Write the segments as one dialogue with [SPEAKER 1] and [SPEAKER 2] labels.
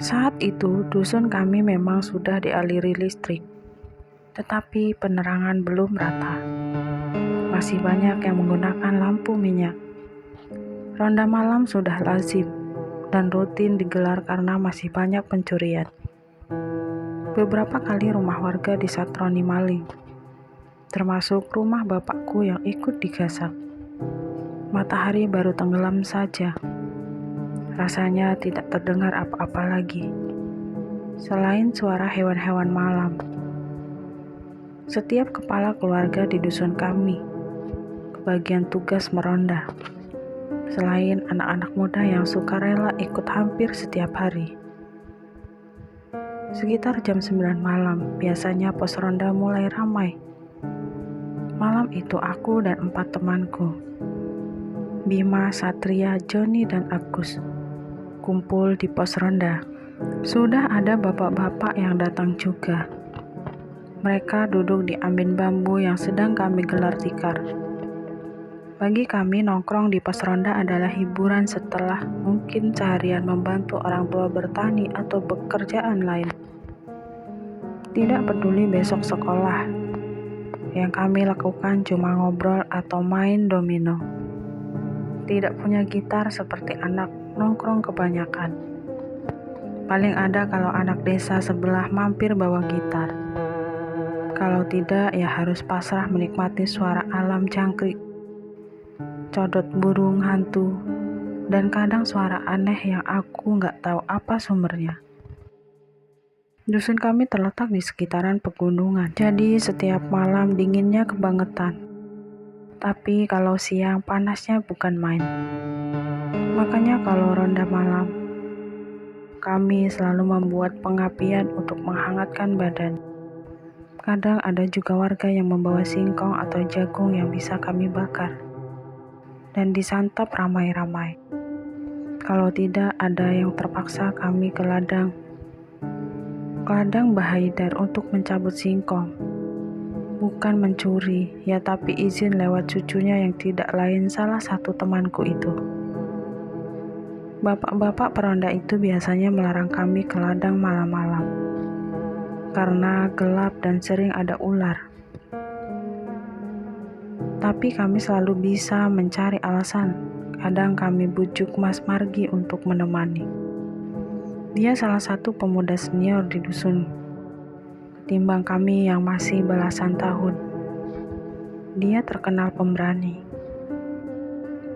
[SPEAKER 1] Saat itu, dusun kami memang sudah dialiri listrik, tetapi penerangan belum rata. Masih banyak yang menggunakan lampu minyak. Ronda malam sudah lazim dan rutin digelar karena masih banyak pencurian. Beberapa kali rumah warga disatroni maling, termasuk rumah bapakku yang ikut digasak. Matahari baru tenggelam saja. Rasanya tidak terdengar apa-apa lagi, selain suara hewan-hewan malam. Setiap kepala keluarga di dusun kami kebagian tugas meronda, selain anak-anak muda yang suka rela ikut hampir setiap hari. Sekitar jam 9 malam, biasanya pos ronda mulai ramai. Malam itu aku dan 4 temanku, Bima, Satria, Joni, dan Agus, kumpul di pos ronda. Sudah ada bapak-bapak yang datang juga. Mereka duduk di ambin bambu yang sedang kami gelar tikar. Bagi kami, nongkrong di pos ronda adalah hiburan setelah mungkin seharian membantu orang tua bertani atau pekerjaan lain. Tidak peduli besok sekolah, yang kami lakukan cuma ngobrol atau main domino. Tidak punya gitar seperti anak nongkrong kebanyakan. Paling ada kalau anak desa sebelah mampir bawa gitar. Kalau tidak, ya harus pasrah menikmati suara alam jangkrik, codot burung hantu, dan kadang suara aneh yang aku nggak tahu apa sumbernya. Dusun kami terletak di sekitaran pegunungan, jadi setiap malam dinginnya kebangetan. Tapi kalau siang panasnya bukan main. Makanya kalau ronda malam, kami selalu membuat pengapian untuk menghangatkan badan. Kadang ada juga warga yang membawa singkong atau jagung yang bisa kami bakar dan disantap ramai-ramai. Kalau tidak, ada yang terpaksa kami ke ladang Bahaidar untuk mencabut singkong. Bukan mencuri, ya tapi izin lewat cucunya yang tidak lain salah satu temanku itu. Bapak-bapak peronda itu biasanya melarang kami ke ladang malam-malam, karena gelap dan sering ada ular. Tapi kami selalu bisa mencari alasan. Kadang kami bujuk Mas Margi untuk menemani. Dia salah satu pemuda senior di dusun, ketimbang kami yang masih belasan tahun. Dia terkenal pemberani,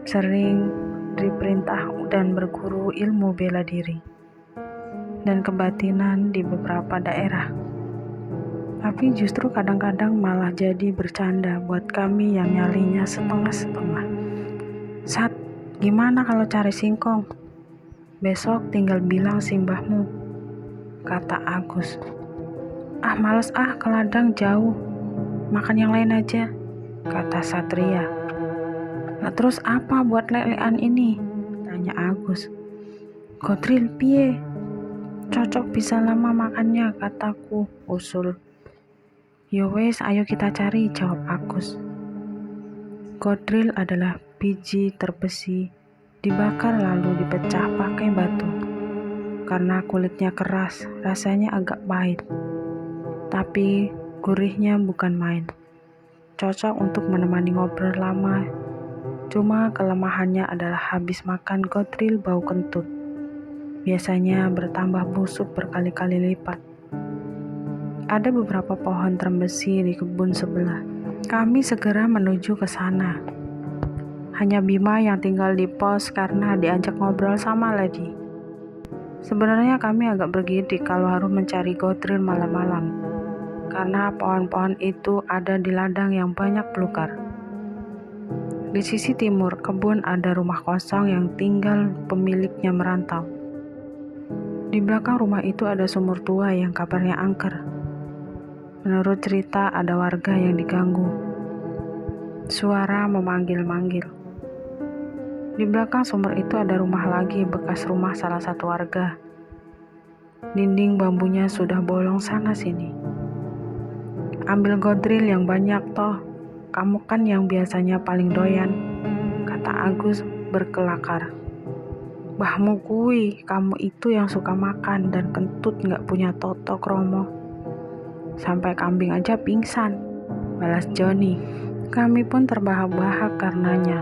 [SPEAKER 1] sering diperintah dan berguru ilmu bela diri dan kebatinan di beberapa daerah. Tapi justru kadang-kadang malah jadi bercanda buat kami yang nyalinya setengah-setengah. Sat, gimana kalau cari singkong? Besok tinggal bilang simbahmu, kata Agus. Ah males ke ladang jauh, makan yang lain aja, kata Satria. Nah terus apa buat lelean ini? Tanya Agus. Godril piye? Cocok bisa lama makannya, kataku usul. Yo wes, ayo kita cari, jawab Agus. Godril adalah biji terbesi, dibakar lalu dipecah pakai batu. Karena kulitnya keras, rasanya agak pahit. Tapi gurihnya bukan main. Cocok untuk menemani ngobrol lama. Cuma kelemahannya adalah habis makan godril bau kentut. Biasanya bertambah busuk berkali-kali lipat. Ada beberapa pohon terembesi di kebun sebelah. Kami segera menuju ke sana. Hanya Bima yang tinggal di pos karena diajak ngobrol sama Lady. Sebenarnya kami agak bergidik kalau harus mencari godril malam-malam, karena pohon-pohon itu ada di ladang yang banyak belukar. Di sisi timur kebun ada rumah kosong yang tinggal pemiliknya merantau. Di belakang rumah itu ada sumur tua yang kabarnya angker. Menurut cerita ada warga yang diganggu. Suara memanggil-manggil. Di belakang sumur itu ada rumah lagi bekas rumah salah satu warga. Dinding bambunya sudah bolong sana sini. Ambil godril yang banyak toh, kamu kan yang biasanya paling doyan, kata Agus berkelakar. Bahmu kui, kamu itu yang suka makan dan kentut gak punya toto kromo. Sampai kambing aja pingsan, balas Joni. Kami pun terbahak-bahak karenanya.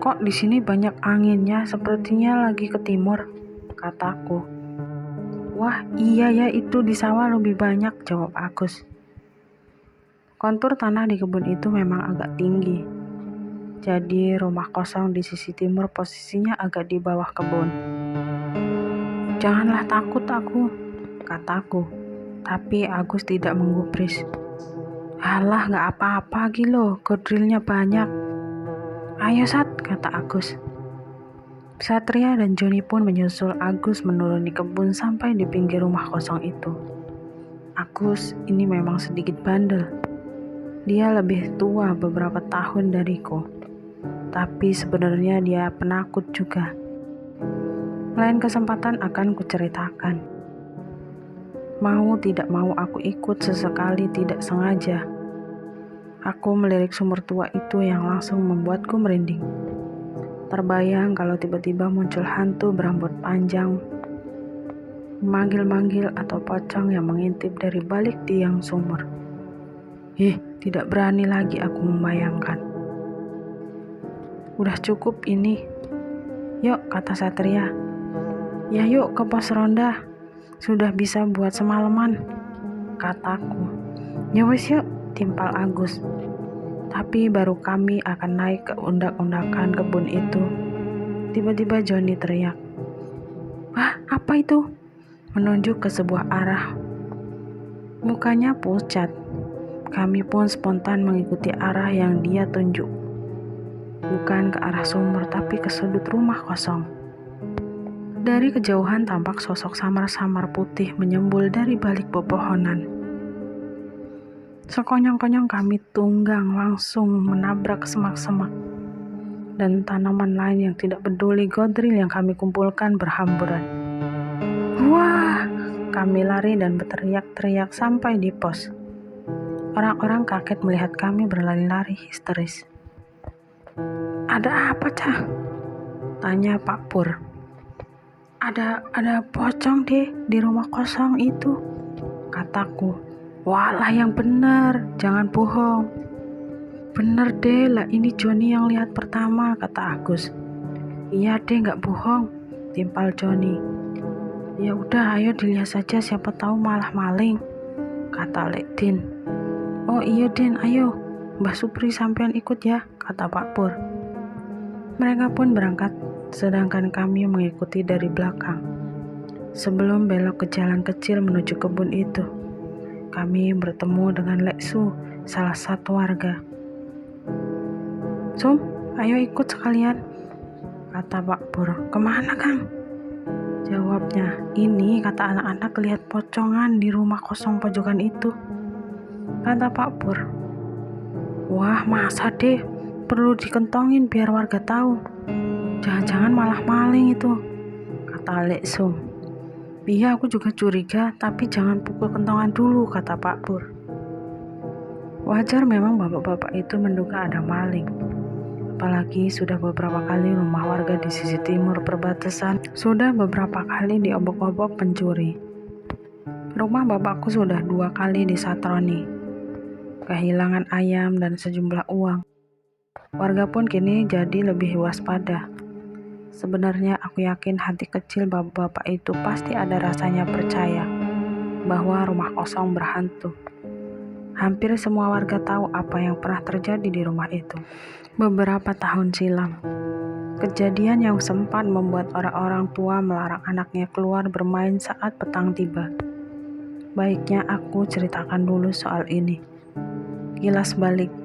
[SPEAKER 1] Kok di sini banyak anginnya, sepertinya lagi ke timur, kataku. Wah iya ya, itu di sawah lebih banyak, jawab Agus. Kontur tanah di kebun itu memang agak tinggi. Jadi rumah kosong di sisi timur posisinya agak di bawah kebun. Janganlah takut aku, kataku. Tapi Agus tidak menggubris. Alah gak apa-apa gilo, godrilnya banyak. Ayo Sat, kata Agus. Satria dan Joni pun menyusul Agus menuruni kebun sampai di pinggir rumah kosong itu. Agus ini memang sedikit bandel. Dia lebih tua beberapa tahun dariku. Tapi sebenarnya dia penakut juga. Lain kesempatan akan kuceritakan. Mau tidak mau aku ikut, sesekali tidak sengaja. Aku melirik sumur tua itu yang langsung membuatku merinding. Terbayang kalau tiba-tiba muncul hantu berambut panjang, memanggil-manggil atau pocong yang mengintip dari balik tiang sumur. Tidak berani lagi aku membayangkan. Udah cukup ini. Yuk, kata Satria. Ya yuk ke pos ronda. Sudah bisa buat semalaman, kataku. Ya wis yuk, timpal Agus. Tapi baru kami akan naik ke undak-undakan kebun itu, tiba-tiba Joni teriak. Wah, apa itu? Menunjuk ke sebuah arah. Mukanya pucat. Kami pun spontan mengikuti arah yang dia tunjuk. Bukan ke arah sumur, tapi ke sudut rumah kosong. Dari kejauhan tampak sosok samar-samar putih menyembul dari balik pepohonan. Sekonyong-konyong kami tunggang langsung menabrak semak-semak dan tanaman lain yang tidak peduli godril yang kami kumpulkan berhamburan. Wah! Kami lari dan berteriak-teriak sampai di pos. Orang-orang kaget melihat kami berlari-lari histeris. Ada apa, Cah? Tanya Pak Pur. Ada pocong deh di rumah kosong itu, kataku. Walah yang benar, jangan bohong. Bener deh lah, ini Joni yang lihat pertama, kata Agus. Iya deh gak bohong, timpal Joni. Ya udah ayo dilihat saja, siapa tahu malah maling, kata Lek Din. Oh iya Den, ayo Mbah Supri sampean ikut ya, kata Pak Pur. Mereka pun berangkat, sedangkan kami mengikuti dari belakang. Sebelum belok ke jalan kecil menuju kebun itu, kami bertemu dengan Lek Su, salah satu warga. Sum, ayo ikut sekalian, kata Pak Pur. Kemana Kang? Jawabnya, ini kata anak-anak lihat pocongan di rumah kosong pojokan itu, kata Pak Pur. Wah masa deh, perlu dikentongin biar warga tahu. Jangan-jangan malah maling itu, kata Lek Sum. Iya aku juga curiga, tapi jangan pukul kentongan dulu, kata Pak Pur. Wajar memang bapak-bapak itu menduga ada maling. Apalagi sudah beberapa kali rumah warga di sisi timur perbatasan sudah beberapa kali diobok-obok pencuri. Rumah bapakku sudah 2 kali disatroni, kehilangan ayam dan sejumlah uang. Warga pun kini jadi lebih waspada. Sebenarnya aku yakin hati kecil bapak-bapak itu pasti ada rasanya percaya bahwa rumah kosong berhantu. Hampir semua warga tahu apa yang pernah terjadi di rumah itu beberapa tahun silam. Kejadian yang sempat membuat orang-orang tua melarang anaknya keluar bermain saat petang tiba. Baiknya aku ceritakan dulu soal ini. Kilas balik.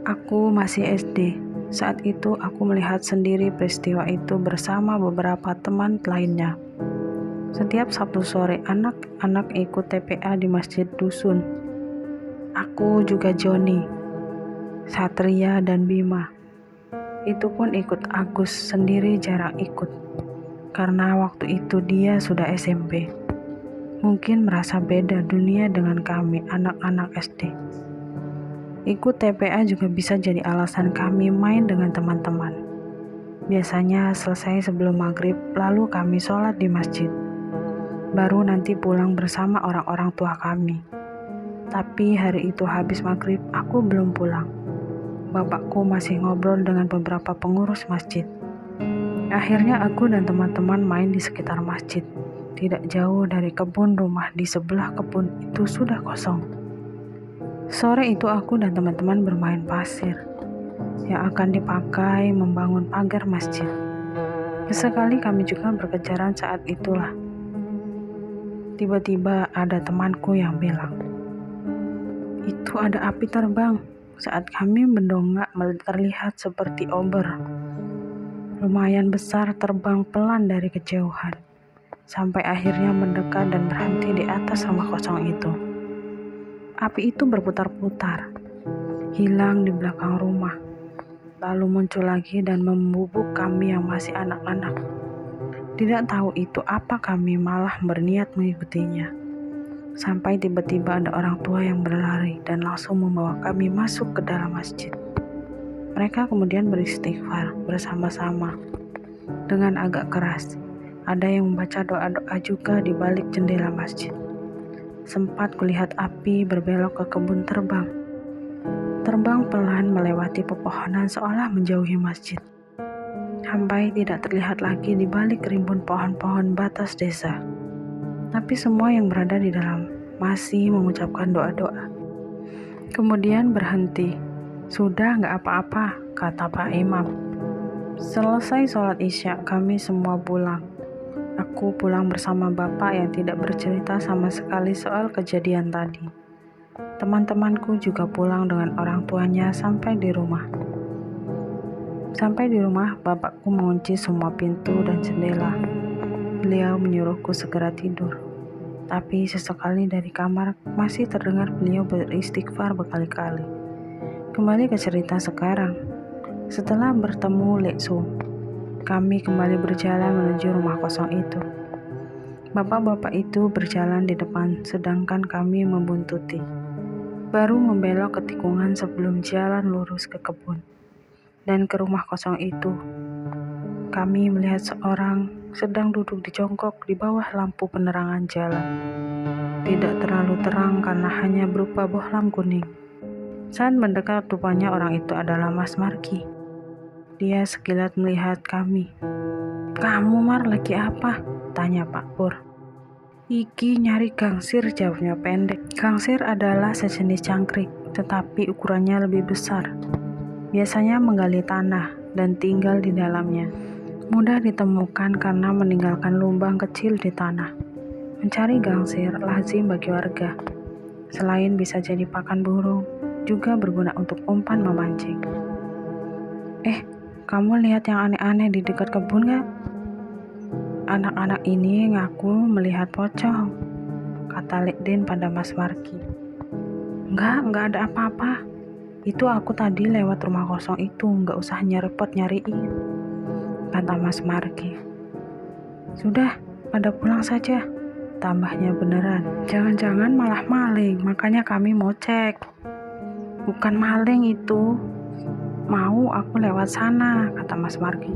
[SPEAKER 1] Aku masih SD. Saat itu aku melihat sendiri peristiwa itu bersama beberapa teman lainnya. Setiap Sabtu sore anak-anak ikut TPA di masjid dusun. Aku juga Joni, Satria dan Bima. Itu pun ikut Agus, sendiri jarang ikut. Karena waktu itu dia sudah SMP. Mungkin merasa beda dunia dengan kami anak-anak SD. Ikut TPA juga bisa jadi alasan kami main dengan teman-teman. Biasanya selesai sebelum maghrib, lalu kami sholat di masjid. Baru nanti pulang bersama orang-orang tua kami. Tapi hari itu habis maghrib, aku belum pulang. Bapakku masih ngobrol dengan beberapa pengurus masjid. Akhirnya aku dan teman-teman main di sekitar masjid. Tidak jauh dari kebun, rumah di sebelah kebun itu sudah kosong. Sore itu aku dan teman-teman bermain pasir yang akan dipakai membangun pagar masjid. Sesekali kami juga berkejaran saat itulah. Tiba-tiba ada temanku yang bilang, "Itu ada api terbang." Saat kami mendongak terlihat seperti obor. Lumayan besar terbang pelan dari kejauhan, sampai akhirnya mendekat dan berhenti di atas rumah kosong itu. Api itu berputar-putar, hilang di belakang rumah, lalu muncul lagi dan membubuk kami yang masih anak-anak. Tidak tahu itu apa, kami malah berniat mengikutinya. Sampai tiba-tiba ada orang tua yang berlari dan langsung membawa kami masuk ke dalam masjid. Mereka kemudian beristighfar bersama-sama dengan agak keras. Ada yang membaca doa-doa juga di balik jendela masjid. Sempat kulihat api berbelok ke kebun terbang. Terbang pelan melewati pepohonan seolah menjauhi masjid. Sampai tidak terlihat lagi di balik rimbun pohon-pohon batas desa. Tapi semua yang berada di dalam masih mengucapkan doa-doa. Kemudian berhenti. "Sudah nggak apa-apa," kata Pak Imam. Selesai sholat isya, kami semua pulang. Aku pulang bersama bapak yang tidak bercerita sama sekali soal kejadian tadi. Teman-temanku juga pulang dengan orang tuanya sampai di rumah. Sampai di rumah, bapakku mengunci semua pintu dan jendela. Beliau menyuruhku segera tidur. Tapi sesekali dari kamar masih terdengar beliau beristighfar berkali-kali. Kembali ke cerita sekarang. Setelah bertemu Lek Sum, kami kembali berjalan menuju rumah kosong itu. Bapak-bapak itu berjalan di depan, sedangkan kami membuntuti. Baru membelok ke tikungan sebelum jalan lurus ke kebun. Dan ke rumah kosong itu, kami melihat seorang sedang duduk di jongkok di bawah lampu penerangan jalan. Tidak terlalu terang karena hanya berupa bohlam kuning. Saat mendekat, rupanya orang itu adalah Mas Marki. Dia sekilat melihat kami. "Kamu, Mar, lagi apa?" tanya Pak Pur. "Iki nyari gangsir," jawabnya pendek. Gangsir adalah sejenis cangkrik, tetapi ukurannya lebih besar. Biasanya menggali tanah dan tinggal di dalamnya. Mudah ditemukan karena meninggalkan lubang kecil di tanah. Mencari gangsir lazim bagi warga. Selain bisa jadi pakan burung, juga berguna untuk umpan memancing. Kamu lihat yang aneh-aneh di dekat kebun gak?" "Anak-anak ini ngaku melihat pocong," kata Lekden pada Mas Marki. Enggak ada apa-apa. Itu aku tadi lewat rumah kosong itu, nggak usah repot nyariin," kata Mas Marki. "Sudah, pada pulang saja," tambahnya beneran. "Jangan-jangan malah maling, makanya kami mau cek." "Bukan maling itu, mau aku lewat sana," kata Mas Marki.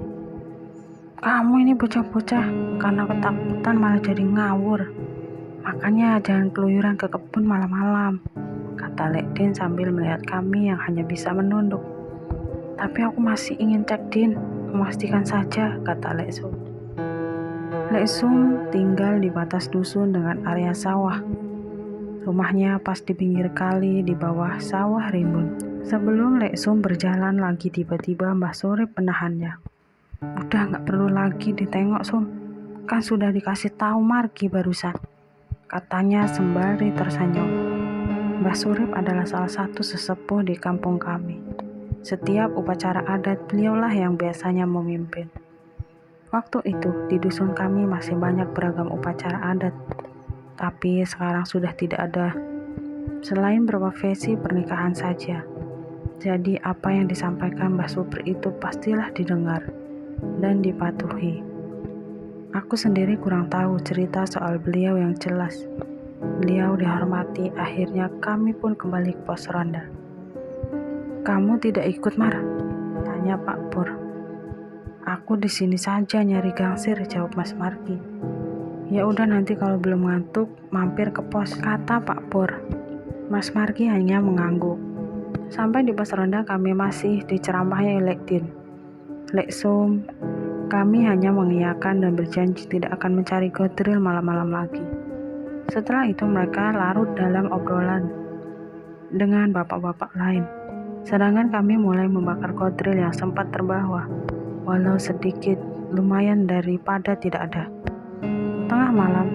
[SPEAKER 1] "Kamu ini bocah-bocah, karena ketakutan malah jadi ngawur. Makanya jangan keluyuran ke kebun malam-malam," kata Lekden sambil melihat kami yang hanya bisa menunduk. "Tapi aku masih ingin cek, Din, memastikan saja," kata Lek Sum. Lek Sum tinggal di batas dusun dengan area sawah. Rumahnya pas di pinggir kali di bawah sawah rimbun. Sebelum Lek Sum berjalan lagi, tiba-tiba Mbah Surip menahannya. "Udah nggak perlu lagi ditengok, Sum. Kan sudah dikasih tahu Marki barusan," katanya sembari tersenyum. Mbah Surip adalah salah satu sesepuh di kampung kami. Setiap upacara adat, beliaulah yang biasanya memimpin. Waktu itu, di dusun kami masih banyak beragam upacara adat. Tapi sekarang sudah tidak ada. Selain berprofesi pernikahan saja. Jadi apa yang disampaikan Mbah Supri itu pastilah didengar dan dipatuhi. Aku sendiri kurang tahu cerita soal beliau yang jelas. Beliau dihormati, akhirnya kami pun kembali ke pos ronda. "Kamu tidak ikut, Mar?" tanya Pak Pur. Aku di sini saja nyari gangsir, jawab Mas Margi. Ya udah, nanti kalau belum ngantuk mampir ke pos, kata Pak Pur. Mas Margi hanya mengangguk. Sampai di pos ronda kami masih diceramahi oleh Din. Lek Sum, kami hanya mengiyakan dan berjanji tidak akan mencari godril malam-malam lagi. Setelah itu mereka larut dalam obrolan dengan bapak-bapak lain. Sedangkan kami mulai membakar godril yang sempat terbawa, walau sedikit, lumayan daripada tidak ada. Tengah malam,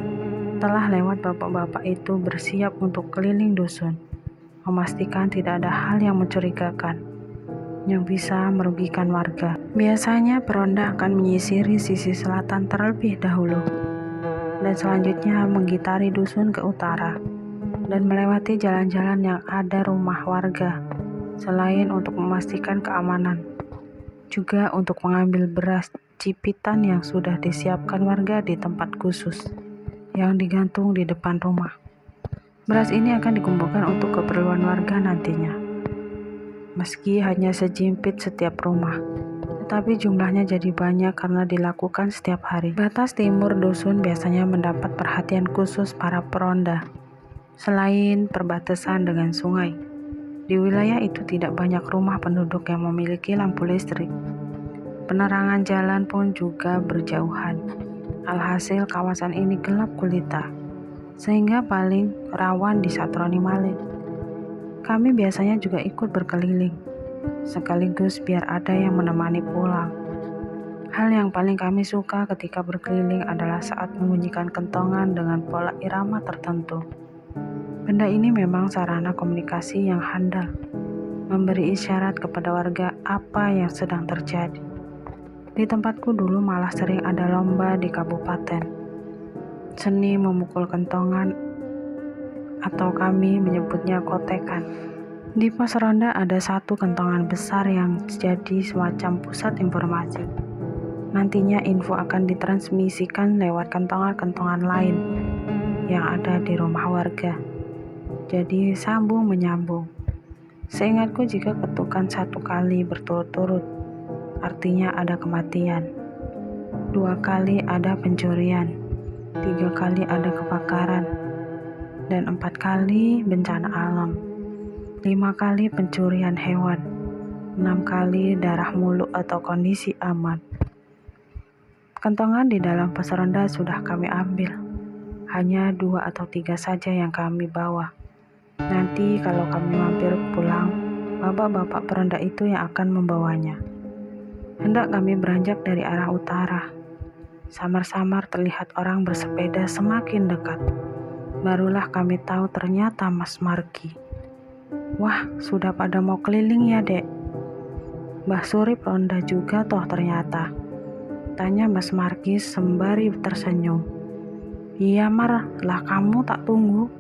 [SPEAKER 1] telah lewat bapak-bapak itu bersiap untuk keliling dusun, memastikan tidak ada hal yang mencurigakan yang bisa merugikan warga. Biasanya peronda akan menyisiri sisi selatan terlebih dahulu, dan selanjutnya menggitari dusun ke utara, dan melewati jalan-jalan yang ada rumah warga, selain untuk memastikan keamanan, juga untuk mengambil beras cipitan yang sudah disiapkan warga di tempat khusus yang digantung di depan rumah. Beras ini akan dikumpulkan untuk keperluan warga nantinya. Meski hanya sejimpit setiap rumah, tetapi jumlahnya jadi banyak karena dilakukan setiap hari. Batas timur dusun biasanya mendapat perhatian khusus para peronda. Selain perbatasan dengan sungai, di wilayah itu tidak banyak rumah penduduk yang memiliki lampu listrik. Penerangan jalan pun juga berjauhan. Alhasil kawasan ini gelap gulita, sehingga paling rawan disatroni maling. Kami biasanya juga ikut berkeliling, sekaligus biar ada yang menemani pulang. Hal yang paling kami suka ketika berkeliling adalah saat membunyikan kentongan dengan pola irama tertentu. Benda ini memang sarana komunikasi yang handal, memberi isyarat kepada warga apa yang sedang terjadi. Di tempatku dulu malah sering ada lomba di kabupaten. Seni memukul kentongan, atau kami menyebutnya kotekan. Di pos ronda ada satu kentongan besar yang jadi semacam pusat informasi. Nantinya info akan ditransmisikan lewat kentongan-kentongan lain yang ada di rumah warga. Jadi sambung menyambung. Seingatku jika ketukan satu kali berturut-turut, artinya ada kematian. 2 kali ada pencurian. 3 kali ada kebakaran. Dan 4 kali bencana alam. 5 kali pencurian hewan. 6 kali darah mulut atau kondisi aman. Kentongan di dalam pos ronda sudah kami ambil. Hanya 2 atau 3 saja yang kami bawa. Nanti kalau kami mampir pulang, bapak-bapak peronda itu yang akan membawanya. Hendak kami beranjak dari arah utara. Samar-samar terlihat orang bersepeda semakin dekat. Barulah kami tahu ternyata Mas Margi. Wah, sudah pada mau keliling ya, Dek? Mbah Surip ronda juga toh ternyata, tanya Mas Margi sembari tersenyum. Iya Mar, lah kamu tak tunggu.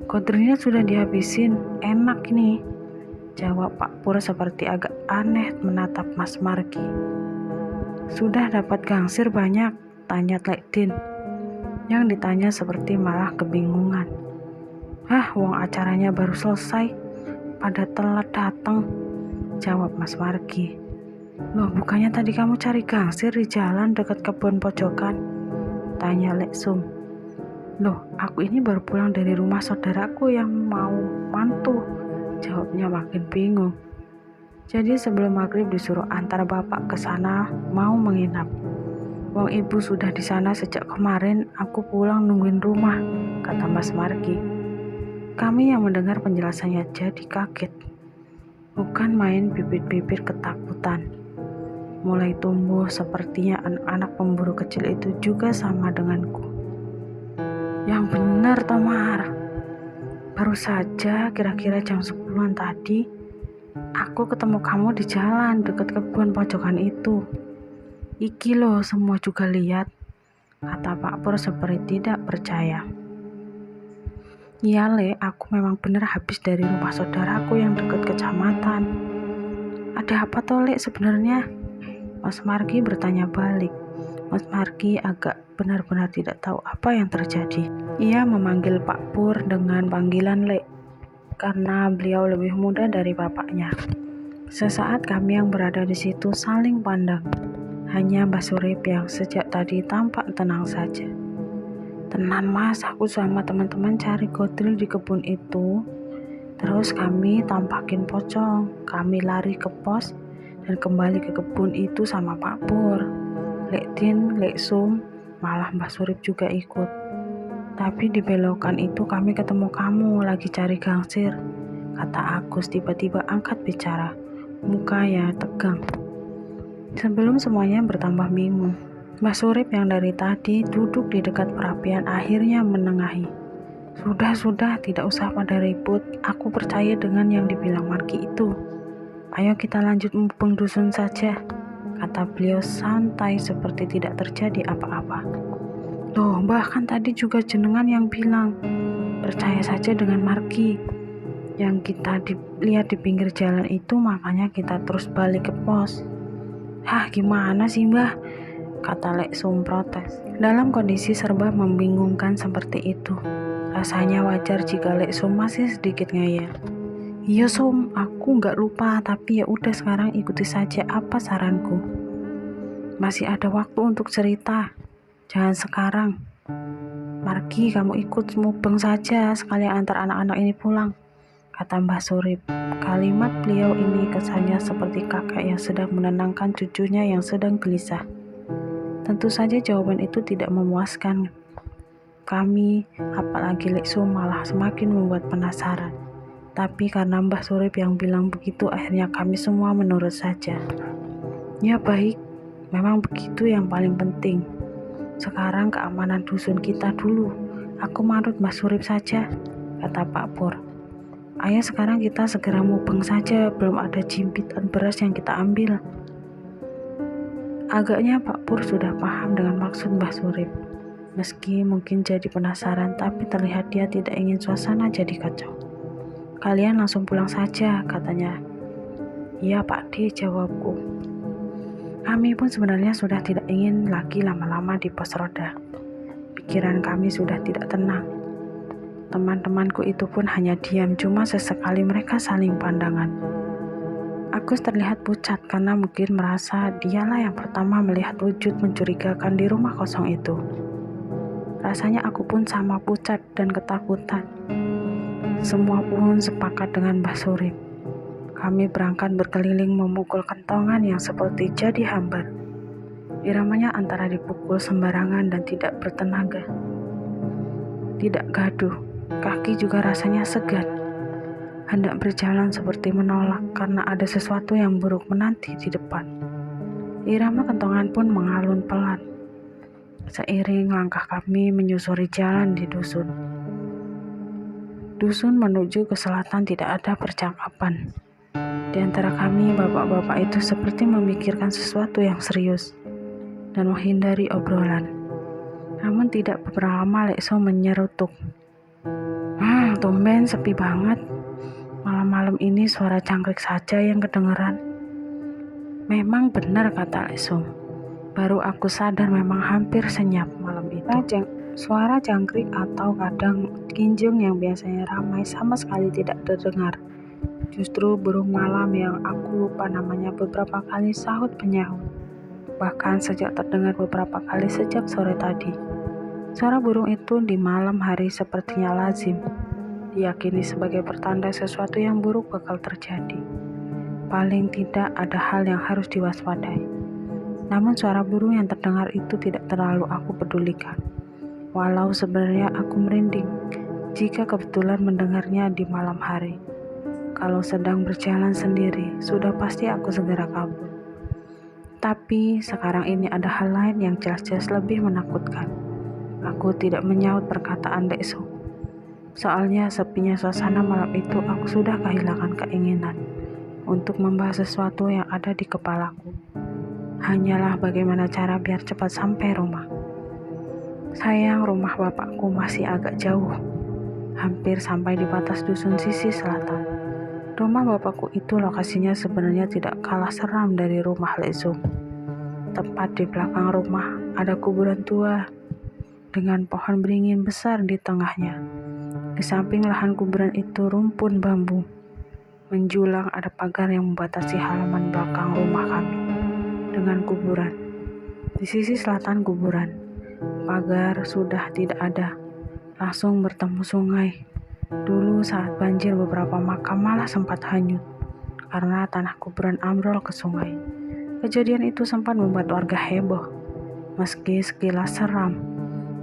[SPEAKER 1] Godrilnya sudah dihabisin, enak nih, jawab Pak Pur seperti agak aneh menatap Mas Margi. Sudah dapat gangsir banyak, tanya Lekdin. Yang ditanya seperti malah kebingungan. Wong acaranya baru selesai, pada telat datang, jawab Mas Margi. Loh, bukannya tadi kamu cari gangsir di jalan dekat kebun pojokan? Tanya Lek Sum. Loh, aku ini baru pulang dari rumah saudaraku yang mau mantu, jawabnya makin bingung. Jadi sebelum maghrib disuruh antar bapak ke sana mau menginap. Wong ibu sudah di sana sejak kemarin, aku pulang nungguin rumah, kata Mas Margi. Kami yang mendengar penjelasannya jadi kaget. Bukan main bibit-bibit ketakutan mulai tumbuh. Sepertinya anak-anak pemburu kecil itu juga sama denganku. Yang benar, Tomar. Baru saja kira-kira jam 10-an tadi, aku ketemu kamu di jalan dekat kebun pojokan itu. Iki loh, semua juga lihat, kata Pak Pur seperti tidak percaya. Iya Le, aku memang benar habis dari rumah saudaraku yang dekat kecamatan. Ada apa toh Le sebenarnya? Mas Margi bertanya balik. Mas Margi agak benar-benar tidak tahu apa yang terjadi. Ia memanggil Pak Pur dengan panggilan Le, karena beliau lebih muda dari bapaknya. Sesaat kami yang berada di situ saling pandang. Hanya Mbah Surip yang sejak tadi tampak tenang saja. Tenan mas, aku sama teman-teman cari godril di kebun itu. Terus kami tampakin pocong, kami lari ke pos dan kembali ke kebun itu sama Pak Pur. Lek Tin, Lek Sum, malah Mbah Surip juga ikut. Tapi di belokan itu kami ketemu kamu lagi cari gangsir, kata Agus tiba-tiba angkat bicara, mukanya tegang. Sebelum semuanya bertambah bingung, Mbah Surip yang dari tadi duduk di dekat perapian akhirnya menengahi. Sudah, tidak usah pada ribut, aku percaya dengan yang dibilang Marki itu. Ayo kita lanjut mupeng dusun saja, kata beliau santai seperti tidak terjadi apa-apa. Loh, bahkan tadi juga jenengan yang bilang, percaya saja dengan Marki. Yang kita lihat di pinggir jalan itu, makanya kita terus balik ke pos. Hah, gimana sih Mbah? Kata Lek Sum protes. Dalam kondisi serba membingungkan seperti itu, rasanya wajar jika Lek Sum masih sedikit ngeyel. Iya Sum, aku nggak lupa, tapi ya udah sekarang ikuti saja apa saranku. Masih ada waktu untuk cerita, jangan sekarang. Marki, kamu ikut mubeng saja sekalian antar anak-anak ini pulang, kata Mbah Surip. Kalimat beliau ini kesannya seperti kakek yang sedang menenangkan cucunya yang sedang gelisah. Tentu saja jawaban itu tidak memuaskan kami, apalagi Lek Sum malah semakin membuat penasaran. Tapi karena Mbah Surip yang bilang begitu, akhirnya kami semua menurut saja. Ya baik, memang begitu yang paling penting. Sekarang keamanan dusun kita dulu. Aku manut Mbah Surip saja, kata Pak Pur. Ayo sekarang kita segera mubeng saja, belum ada jimpitan beras yang kita ambil. Agaknya Pak Pur sudah paham dengan maksud Mbah Surip. Meski mungkin jadi penasaran, tapi terlihat dia tidak ingin suasana jadi kacau. Kalian langsung pulang saja, katanya. Iya Pak D, jawabku. Kami pun sebenarnya sudah tidak ingin lagi lama-lama di pos roda. Pikiran kami sudah tidak tenang. Teman-temanku itu pun hanya diam, cuma sesekali mereka saling pandangan. Agus terlihat pucat karena mungkin merasa dialah yang pertama melihat wujud mencurigakan di rumah kosong itu. Rasanya aku pun sama pucat dan ketakutan. Semua pun sepakat dengan Mbah Surip. Kami berangkat berkeliling memukul kentongan yang seperti jadi hambar. Iramanya antara dipukul sembarangan dan tidak bertenaga. Tidak gaduh, kaki juga rasanya segan. Hendak berjalan seperti menolak karena ada sesuatu yang buruk menanti di depan. Irama kentongan pun mengalun pelan. Seiring langkah kami menyusuri jalan di dusun. Dusun menuju ke selatan tidak ada percakapan. Di antara kami, bapak-bapak itu seperti memikirkan sesuatu yang serius dan menghindari obrolan. Namun tidak beberapa lama Lek Sum menyerutuk. Tumben sepi banget. Malam-malam ini suara jangkrik saja yang kedengeran. Memang benar, kata Lek Sum. Baru aku sadar memang hampir senyap malam itu. Suara jangkrik atau kadang kinjeng yang biasanya ramai sama sekali tidak terdengar. Justru burung malam yang aku lupa namanya beberapa kali sahut penyahut. Bahkan sejak terdengar beberapa kali sejak sore tadi. Suara burung itu di malam hari sepertinya lazim. Diyakini sebagai pertanda sesuatu yang buruk bakal terjadi. Paling tidak ada hal yang harus diwaspadai. Namun suara burung yang terdengar itu tidak terlalu aku pedulikan. Walau sebenarnya aku merinding jika kebetulan mendengarnya di malam hari. Kalau sedang berjalan sendiri, sudah pasti aku segera kabur. Tapi sekarang ini ada hal lain yang jelas-jelas lebih menakutkan. Aku tidak menyaut perkataan Lek Sum. Soalnya sepinya suasana malam itu aku sudah kehilangan keinginan untuk membahas sesuatu yang ada di kepalaku. Hanyalah bagaimana cara biar cepat sampai rumah. Sayang rumah bapakku masih agak jauh. Hampir sampai di batas dusun sisi selatan. Rumah bapakku itu lokasinya sebenarnya tidak kalah seram dari rumah Lek Sum. Tepat di belakang rumah ada kuburan tua dengan pohon beringin besar di tengahnya. Di samping lahan kuburan itu rumpun bambu. Menjulang ada pagar yang membatasi halaman belakang rumah kami dengan kuburan. Di sisi selatan kuburan, pagar sudah tidak ada, langsung bertemu sungai. Dulu saat banjir beberapa makam malah sempat hanyut karena tanah kuburan ambrol ke sungai. Kejadian itu sempat membuat warga heboh. Meski sekilas seram,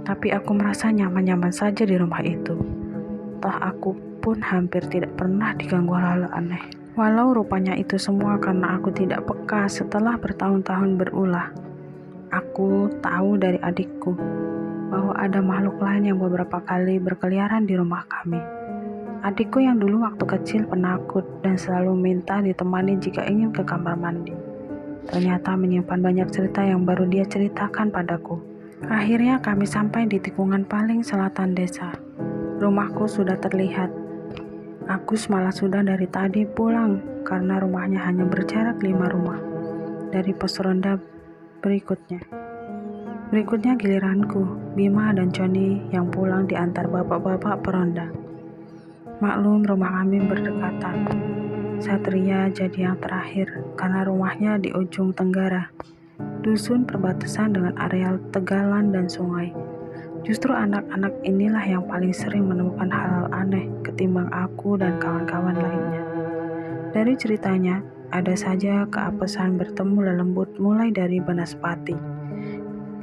[SPEAKER 1] tapi aku merasa nyaman-nyaman saja di rumah itu. Toh aku pun hampir tidak pernah diganggu hal-hal aneh. Walau rupanya itu semua karena aku tidak peka setelah bertahun-tahun berulah. Aku tahu dari adikku bahwa ada makhluk lain yang beberapa kali berkeliaran di rumah kami. Adikku yang dulu waktu kecil penakut dan selalu minta ditemani jika ingin ke kamar mandi. Ternyata menyimpan banyak cerita yang baru dia ceritakan padaku. Akhirnya kami sampai di tikungan paling selatan desa. Rumahku sudah terlihat. Agus malah sudah dari tadi pulang karena rumahnya hanya berjarak 5 rumah dari pos ronda berikutnya. Berikutnya giliranku, Bima dan Joni yang pulang diantar bapak-bapak peronda. Maklum rumah kami berdekatan. Satria jadi yang terakhir karena rumahnya di ujung tenggara, dusun perbatasan dengan areal tegalan dan sungai. Justru anak-anak inilah yang paling sering menemukan hal-hal aneh ketimbang aku dan kawan-kawan lainnya. Dari ceritanya, ada saja keapesan bertemu lelembut mulai dari banaspati,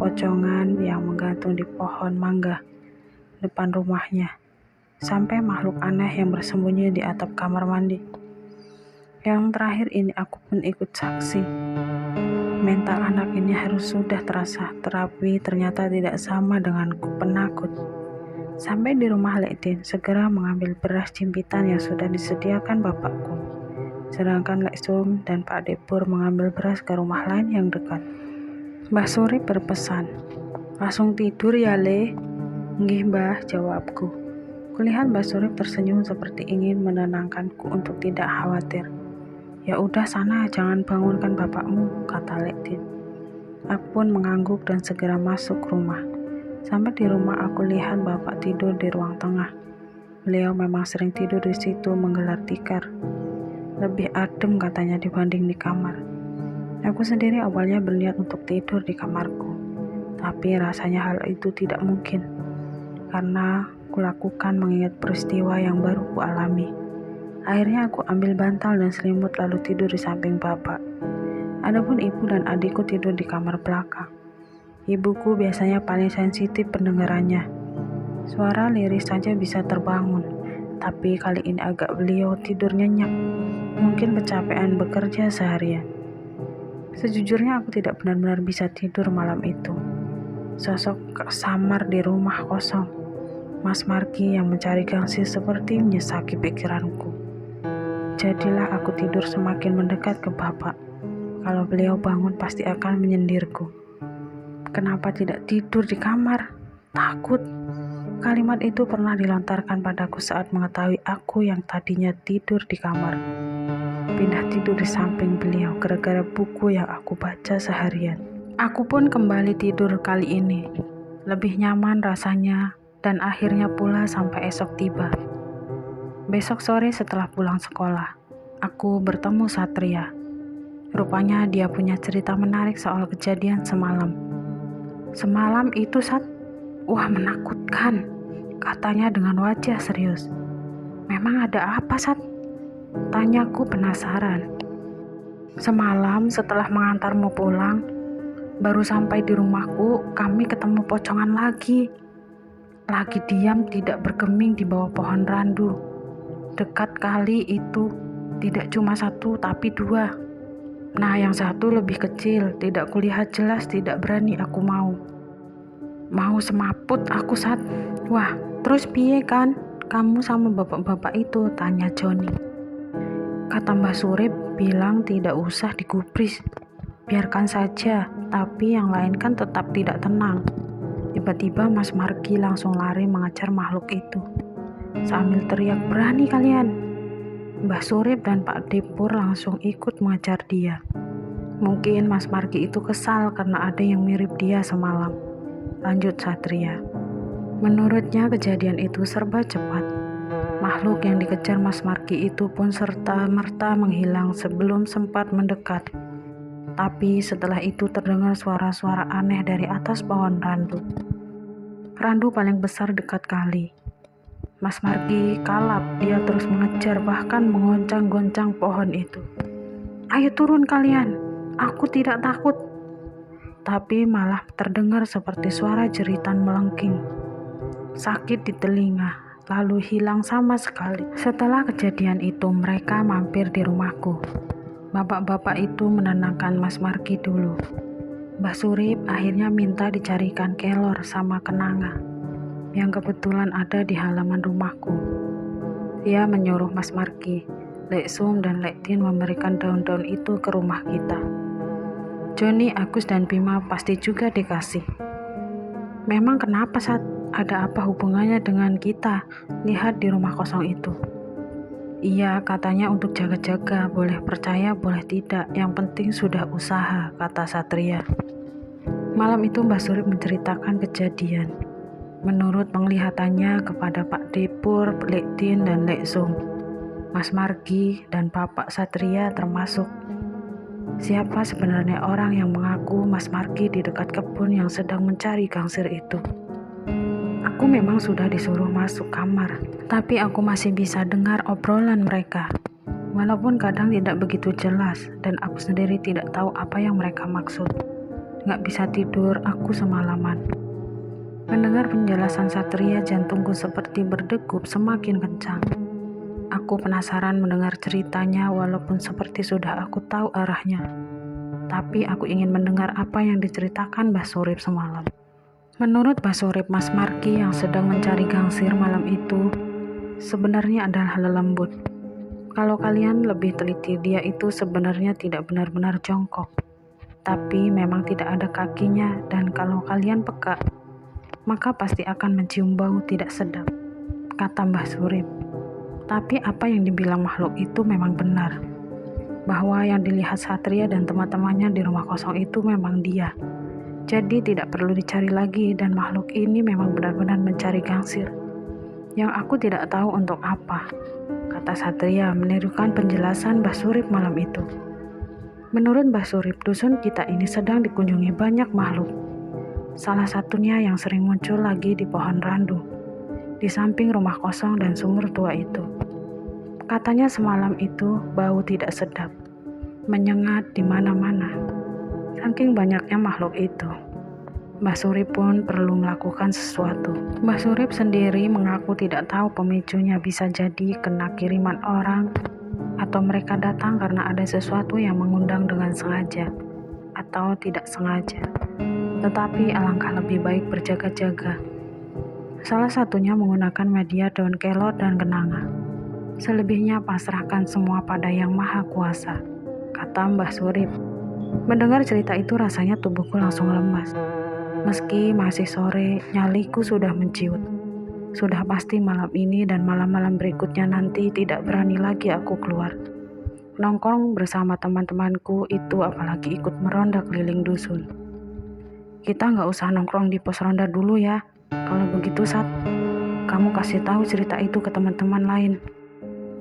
[SPEAKER 1] pocongan yang menggantung di pohon mangga depan rumahnya, sampai makhluk aneh yang bersembunyi di atap kamar mandi. Yang terakhir ini aku pun ikut saksi. Mental anak ini harus sudah terasa, terapi ternyata tidak sama denganku penakut. Sampai di rumah Lekdin, segera mengambil beras jimpitan yang sudah disediakan bapakku. Sedangkan Lek Sum dan Pak Depur mengambil beras ke rumah lain yang dekat. Mbah Surip berpesan, "Langsung tidur ya, Le?" "Nggih, Mbah," jawabku. Kulihat Mbah Surip tersenyum seperti ingin menenangkanku untuk tidak khawatir. "Ya udah sana, jangan bangunkan bapakmu," kata Lekdin. Aku pun mengangguk dan segera masuk rumah. Sampai di rumah aku lihat bapak tidur di ruang tengah. Beliau memang sering tidur di situ menggelar tikar. Lebih adem katanya dibanding di kamar. Aku sendiri awalnya berniat untuk tidur di kamarku, tapi rasanya hal itu tidak mungkin karena kulakukan mengingat peristiwa yang baru kualami. Akhirnya aku ambil bantal dan selimut lalu tidur di samping bapak. Adapun ibu dan adikku tidur di kamar belakang. Ibuku biasanya paling sensitif pendengarannya. Suara liris saja bisa terbangun, tapi kali ini agak beliau tidur nyenyak. Mungkin kecapean bekerja seharian. Sejujurnya aku tidak benar-benar bisa tidur malam itu. Sosok samar di rumah kosong. Mas Margi yang mencari gangsi seperti menyesaki pikiranku. Jadilah aku tidur semakin mendekat ke bapak. Kalau beliau bangun pasti akan menyindirku. Kenapa tidak tidur di kamar? Takut. Kalimat itu pernah dilontarkan padaku saat mengetahui aku yang tadinya tidur di kamar pindah tidur di samping beliau gara-gara buku yang aku baca seharian. Aku pun kembali tidur kali ini. Lebih nyaman rasanya dan akhirnya pula sampai esok tiba. Besok sore setelah pulang sekolah, aku bertemu Satria. Rupanya dia punya cerita menarik soal kejadian semalam. Semalam itu wah menakutkan, katanya dengan wajah serius. Memang ada apa, Sat? Tanyaku penasaran. Semalam setelah mengantarmu pulang, baru sampai di rumahku, kami ketemu pocongan lagi. Lagi diam tidak bergeming di bawah pohon randu. Dekat kali itu, tidak cuma satu tapi 2. Nah yang satu lebih kecil, tidak kulihat jelas, tidak berani aku mau semaput aku Sat. Wah terus piye kan kamu sama bapak-bapak itu, tanya Joni. Kata Mbah Surip bilang tidak usah digubris, biarkan saja, tapi yang lain kan tetap tidak tenang. Tiba-tiba Mas Margi langsung lari mengejar makhluk itu sambil teriak, "Berani kalian!" Mbah Surip dan Pak Depur langsung ikut mengejar dia. Mungkin Mas Margi itu kesal karena ada yang mirip dia semalam. Lanjut Satria. Menurutnya kejadian itu serba cepat. Makhluk yang dikejar Mas Margi itu pun serta-merta menghilang sebelum sempat mendekat. Tapi setelah itu terdengar suara-suara aneh dari atas pohon randu. Randu paling besar dekat kali. Mas Margi kalap, dia terus mengejar bahkan mengoncang-goncang pohon itu. "Ayo turun kalian, aku tidak takut." Tapi malah terdengar seperti suara jeritan melengking. Sakit di telinga, lalu hilang sama sekali. Setelah kejadian itu mereka mampir di rumahku. Bapak-bapak itu menenangkan Mas Margi dulu. Mbah Surip akhirnya minta dicarikan kelor sama kenanga yang kebetulan ada di halaman rumahku. Dia menyuruh Mas Margi, Lek Sum dan Lek Tin memberikan daun-daun itu ke rumah kita. Joni, Agus dan Bima pasti juga dikasih. Memang kenapa Sat? Ada apa hubungannya dengan kita? Lihat di rumah kosong itu. Iya, katanya untuk jaga-jaga, boleh percaya boleh tidak, yang penting sudah usaha, kata Satria. Malam itu Mbah Surip menceritakan kejadian. Menurut penglihatannya kepada Pak Depur, Lek Tin dan Lek Sum, Mas Margi dan Bapak Satria termasuk. Siapa sebenarnya orang yang mengaku Mas Margi di dekat kebun yang sedang mencari gangsir itu? Aku memang sudah disuruh masuk kamar, tapi aku masih bisa dengar obrolan mereka. Walaupun kadang tidak begitu jelas, dan aku sendiri tidak tahu apa yang mereka maksud. Gak bisa tidur aku semalaman. Mendengar penjelasan Satria, jantungku seperti berdegup semakin kencang. Aku penasaran mendengar ceritanya walaupun seperti sudah aku tahu arahnya. Tapi aku ingin mendengar apa yang diceritakan Mbah Surip semalam. Menurut Mbah Surip, Mas Margi yang sedang mencari gangsir malam itu sebenarnya adalah lelembut. Kalau kalian lebih teliti, dia itu sebenarnya tidak benar-benar jongkok, tapi memang tidak ada kakinya, dan kalau kalian peka, maka pasti akan mencium bau tidak sedap, kata Mbah Surip. Tapi apa yang dibilang makhluk itu memang benar, bahwa yang dilihat Satria dan teman-temannya di rumah kosong itu memang dia. Jadi tidak perlu dicari lagi, dan makhluk ini memang benar-benar mencari gangsir. Yang aku tidak tahu untuk apa, kata Satria menirukan penjelasan Mbah Surip malam itu. Menurut Mbah Surip, dusun kita ini sedang dikunjungi banyak makhluk. Salah satunya yang sering muncul lagi di pohon randu, di samping rumah kosong dan sumur tua itu. Katanya semalam itu bau tidak sedap, menyengat di mana-mana. Saking banyaknya makhluk itu, Mbah Surip pun perlu melakukan sesuatu. Mbah Surip sendiri mengaku tidak tahu pemicunya, bisa jadi kena kiriman orang, atau mereka datang karena ada sesuatu yang mengundang dengan sengaja, atau tidak sengaja. Tetapi alangkah lebih baik berjaga-jaga. Salah satunya menggunakan media daun kelor dan kenanga. Selebihnya pasrahkan semua pada Yang Maha Kuasa, kata Mbah Surip. Mendengar cerita itu rasanya tubuhku langsung lemas. Meski masih sore, nyaliku sudah menciut. Sudah pasti malam ini dan malam-malam berikutnya nanti tidak berani lagi aku keluar. Nongkrong bersama teman-temanku itu apalagi ikut meronda keliling dusun. Kita nggak usah nongkrong di pos ronda dulu ya. Kalau begitu Sat, kamu kasih tahu cerita itu ke teman-teman lain,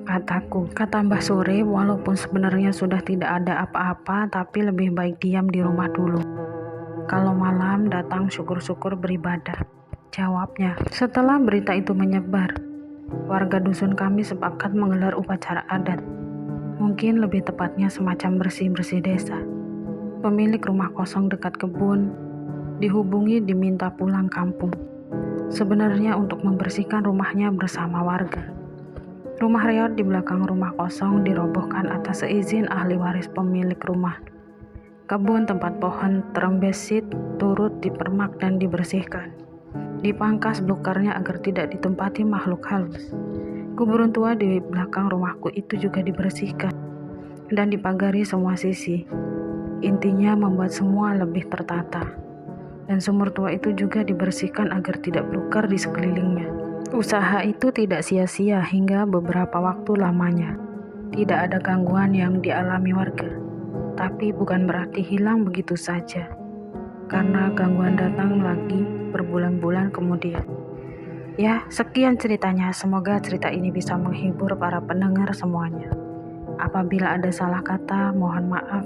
[SPEAKER 1] kataku. Kata Mbah Surip, walaupun sebenarnya sudah tidak ada apa-apa, tapi lebih baik diam di rumah dulu. Kalau malam datang syukur-syukur beribadah, jawabnya. Setelah berita itu menyebar, warga dusun kami sepakat menggelar upacara adat. Mungkin lebih tepatnya semacam bersih-bersih desa. Pemilik rumah kosong dekat kebun dihubungi diminta pulang kampung. Sebenarnya untuk membersihkan rumahnya bersama warga. Rumah reot di belakang rumah kosong dirobohkan atas seizin ahli waris pemilik rumah. Kebun tempat pohon terembesit turut dipermak dan dibersihkan. Dipangkas belukarnya agar tidak ditempati makhluk halus. Kuburan tua di belakang rumahku itu juga dibersihkan dan dipagari semua sisi. Intinya membuat semua lebih tertata. Dan sumur tua itu juga dibersihkan agar tidak belukar di sekelilingnya. Usaha itu tidak sia-sia hingga beberapa waktu lamanya. Tidak ada gangguan yang dialami warga. Tapi bukan berarti hilang begitu saja. Karena gangguan datang lagi berbulan-bulan kemudian. Ya, sekian ceritanya. Semoga cerita ini bisa menghibur para pendengar semuanya. Apabila ada salah kata, mohon maaf.